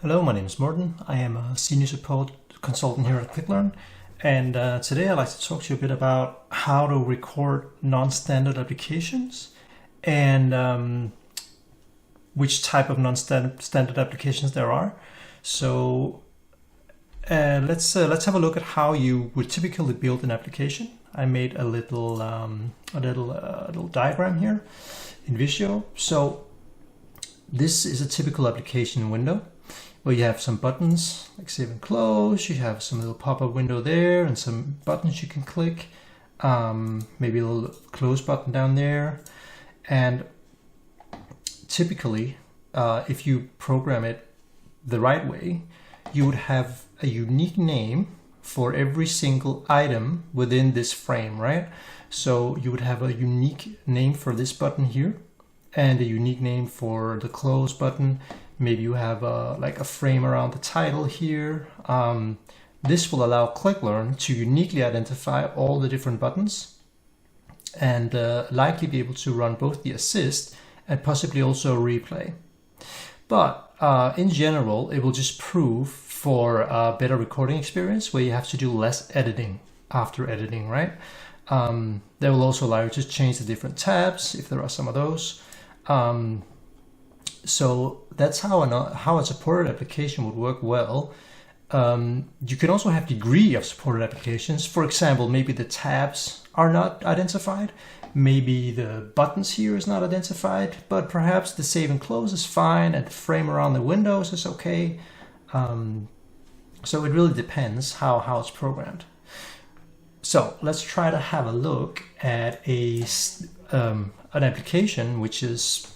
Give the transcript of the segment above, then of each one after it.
Hello, my name is Morten. I am a senior support consultant here at ClickLearn, and today I'd like to talk to you a bit about how to record non-standard applications and which type of non-standard applications there are. So let's have a look at how you would typically build an application. I made a little diagram here in Visio. So this is a typical application window, where you have some buttons like save and close, you have some little pop-up window there and some buttons you can click, maybe a little close button down there. And typically, if you program it the right way, you would have a unique name for every single item within this frame, right? So you would have a unique name for this button here and a unique name for the close button. Maybe you have like a frame around the title here. This will allow ClickLearn to uniquely identify all the different buttons and likely be able to run both the assist and possibly also a replay. But in general, it will just prove for a better recording experience where you have to do less editing after editing, right? That will also allow you to change the different tabs if there are some of those. So that's how a supported application would work well. You can also have degree of supported applications. For example, maybe the tabs are not identified. Maybe the buttons here is not identified, but perhaps the save and close is fine and the frame around the windows is okay. So it really depends how it's programmed. So let's try to have a look at an application which is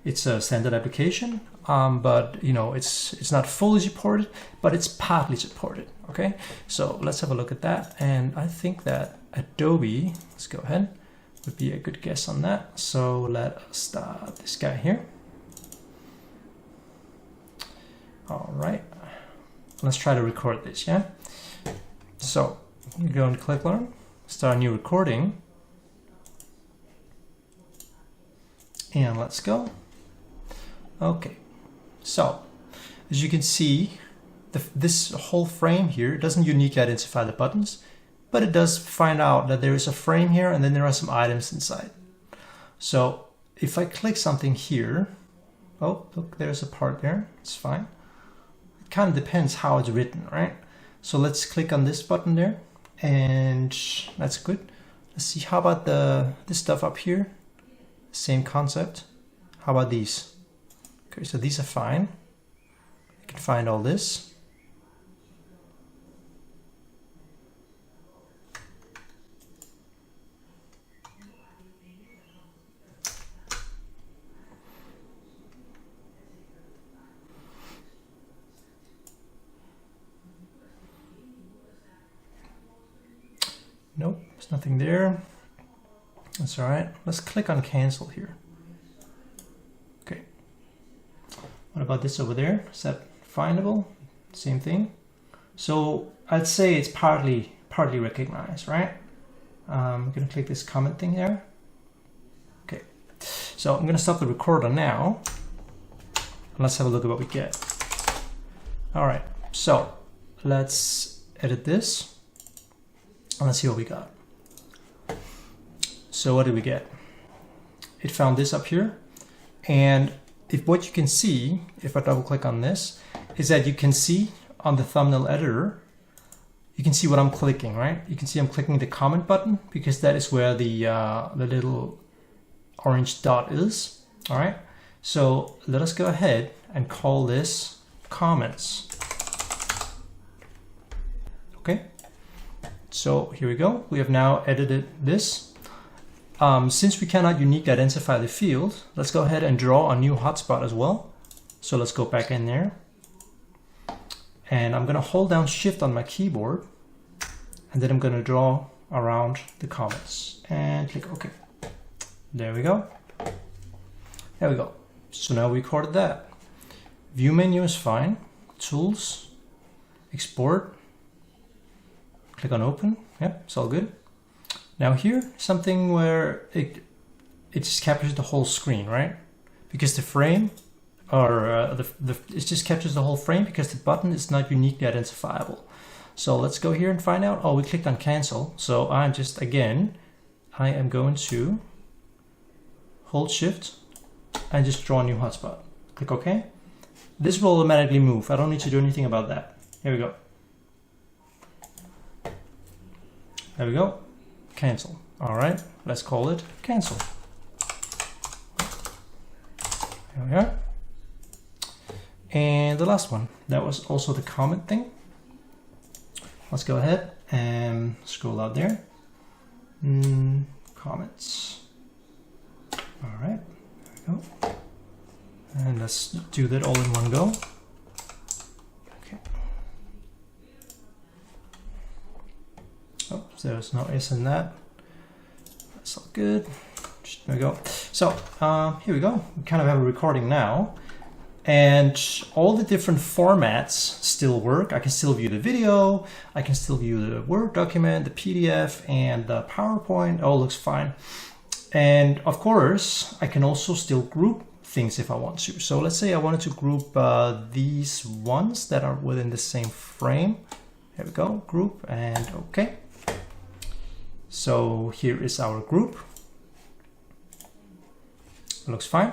it's a standard application, but you know it's not fully supported, but it's partly supported. Okay, so let's have a look at that. And I think that Adobe, let's go ahead, would be a good guess on that. So let us start this guy here. All right, let's try to record this. Yeah. So you go into ClickLearn, start a new recording, and let's go. Okay, so as you can see, this whole frame here doesn't uniquely identify the buttons, but it does find out that there is a frame here and then there are some items inside. So if I click something here, oh, look, there's a part there, it's fine. It kind of depends how it's written, right? So let's click on this button there, and that's good. Let's see, how about this stuff up here? Same concept. How about these? Okay, so these are fine. I can find all this. Nope, there's nothing there. That's all right. Let's click on cancel here. Okay. What about this over there? Is that findable? Same thing. So I'd say it's partly recognized, right? I'm gonna click this comment thing there. Okay. So I'm gonna stop the recorder now. Let's have a look at what we get. All right. So let's edit this. And let's see what we got. So what did we get? It found this up here. And what you can see, if I double click on this, is that you can see on the thumbnail editor, you can see what I'm clicking, right? You can see I'm clicking the comment button because that is where the little orange dot is, all right? So let us go ahead and call this comments. Okay, so here we go. We have now edited this. Since we cannot uniquely identify the field, let's go ahead and draw a new hotspot as well. So let's go back in there. And I'm going to hold down Shift on my keyboard. And then I'm going to draw around the comments. And click OK. There we go. There we go. So now we recorded that. View menu is fine. Tools. Export. Click on Open. Yep, it's all good. Now here, something where it just captures the whole screen, right? Because the frame or it just captures the whole frame because the button is not uniquely identifiable. So let's go here and find out. Oh, we clicked on cancel. So I'm just, again, I am going to hold shift and just draw a new hotspot. Click OK. This will automatically move. I don't need to do anything about that. Here we go. There we go. Cancel. All right, let's call it cancel. Here we are. And the last one, that was also the comment thing. Let's go ahead and scroll out there. Comments. All right, there we go. And let's do that all in one go. Okay. Oh, there's no S in that. That's all good. There we go. So here we go. We kind of have a recording now. And all the different formats still work. I can still view the video, I can still view the Word document, the PDF, and the PowerPoint. All looks fine. And of course, I can also still group things if I want to. So let's say I wanted to group these ones that are within the same frame. There we go, group, and OK. So here is our group. It looks fine.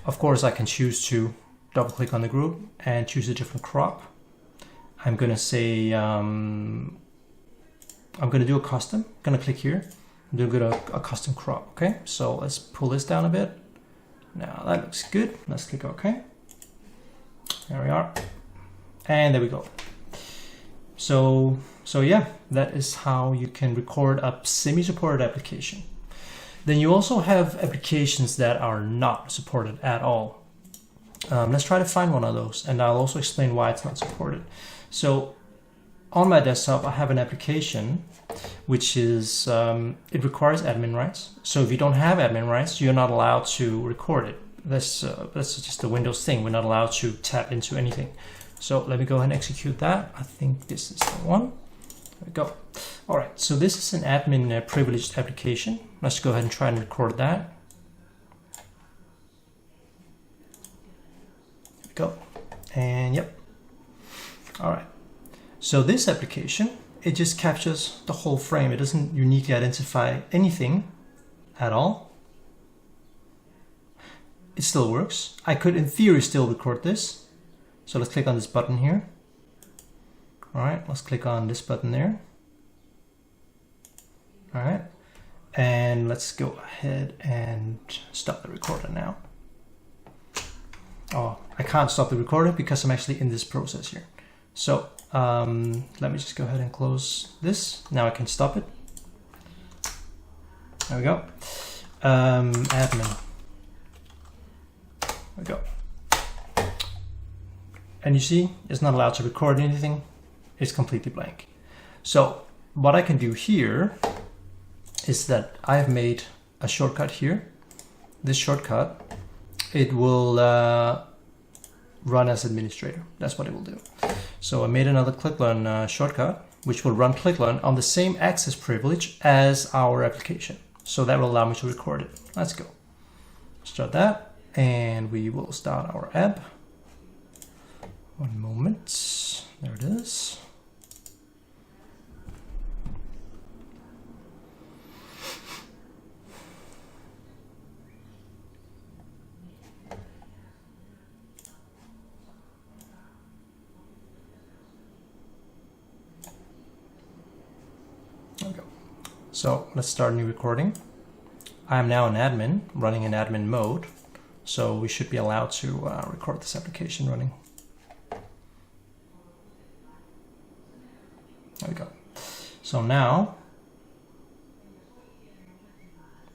Of course, I can choose to double click on the group and choose a different crop. I'm going to say, I'm going to do a custom. I'm going to click here. I'm going to go to a custom crop. Okay, so let's pull this down a bit. Now that looks good. Let's click OK. There we are. And there we go. So yeah, that is how you can record a semi-supported application. Then you also have applications that are not supported at all. Let's try to find one of those, and I'll also explain why it's not supported. So on my desktop, I have an application which is, it requires admin rights. So if you don't have admin rights, you're not allowed to record it. That's just a Windows thing. We're not allowed to tap into anything. So let me go ahead and execute that. I think this is the one. There we go. All right, so this is an admin privileged application. Let's go ahead and try and record that. There we go. And yep. All right. So this application, it just captures the whole frame. It doesn't uniquely identify anything at all. It still works. I could, in theory, still record this. So let's click on this button here. All right, let's click on this button there. All right, and let's go ahead and stop the recorder now. Oh, I can't stop the recorder because I'm actually in this process here. So let me just go ahead and close this. Now I can stop it. There we go. Admin. There we go. And you see, it's not allowed to record anything. It's completely blank. So what I can do here is that I have made a shortcut here. This shortcut, it will run as administrator. That's what it will do. So I made another ClickLearn shortcut, which will run ClickLearn on the same access privilege as our application. So that will allow me to record it. Let's go. Start that, and we will start our app. One moment. There it is. There we go. So let's start a new recording. I am now an admin, running in admin mode. So we should be allowed to record this application running. There we go. So now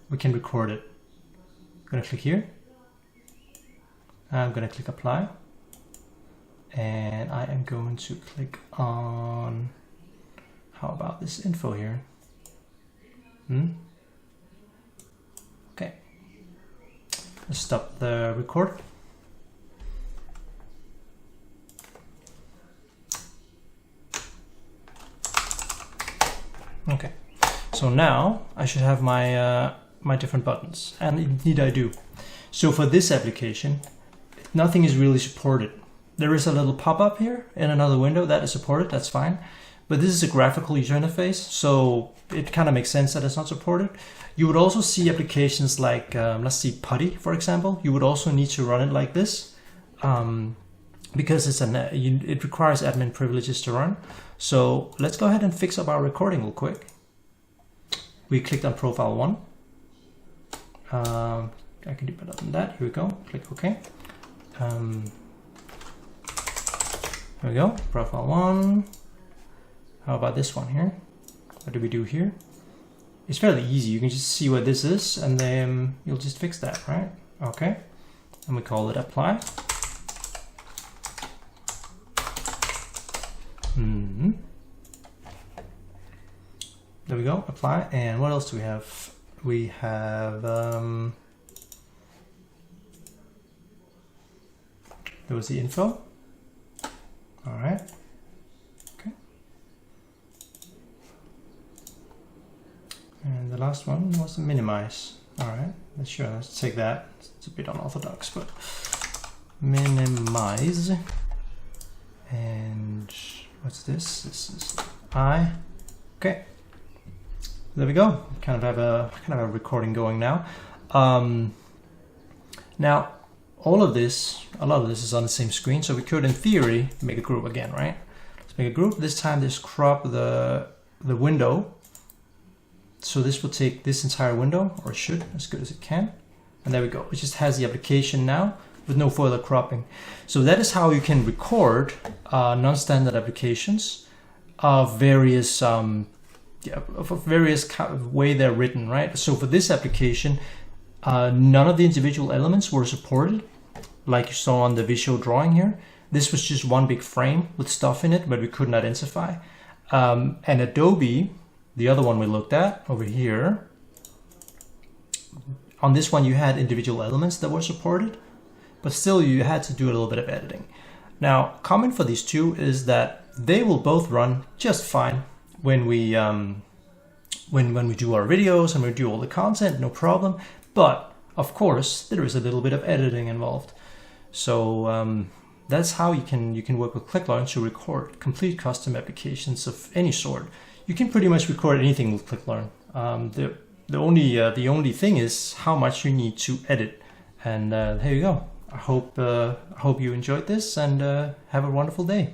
we can record it. I'm going to click here. I'm going to click apply. And I am going to click on, how about this info here? Okay. Let's stop the record. Okay, so now I should have my my different buttons, and indeed I do. So for this application, nothing is really supported. There is a little pop-up here in another window that is supported, that's fine. But this is a graphical user interface, so it kind of makes sense that it's not supported. You would also see applications like, let's see, Putty, for example. You would also need to run it like this because it requires admin privileges to run. So let's go ahead and fix up our recording real quick. We clicked on profile 1. I can do better than that. Here we go. Click OK. There we go. Profile 1. How about this one here? What do we do here? It's fairly easy. You can just see what this is, and then you'll just fix that, right? Okay. And we call it apply. There we go. Apply. And what else do we have? We have there was the info. All right. Okay. And the last one was minimize. All right. Let's take that. It's a bit unorthodox, but minimize. And what's this? This is I. Okay. There we go. Kind of have a recording going now. Now, a lot of this is on the same screen, so we could, in theory, make a group again, right? Let's make a group. This time, just crop the window. So this will take this entire window, or it should, as good as it can. And there we go. It just has the application now with no further cropping. So that is how you can record non-standard applications of various way they're written, right? So for this application, none of the individual elements were supported, like you saw on the visual drawing here. This was just one big frame with stuff in it, but we couldn't identify. And Adobe, the other one we looked at over here, on this one you had individual elements that were supported, but still you had to do a little bit of editing. Now, common for these two is that they will both run just fine when we do our videos and we do all the content, no problem. But of course, there is a little bit of editing involved. So that's how you can work with ClickLearn to record complete custom applications of any sort. You can pretty much record anything with ClickLearn. The only thing is how much you need to edit. And here you go. I hope you enjoyed this, and have a wonderful day.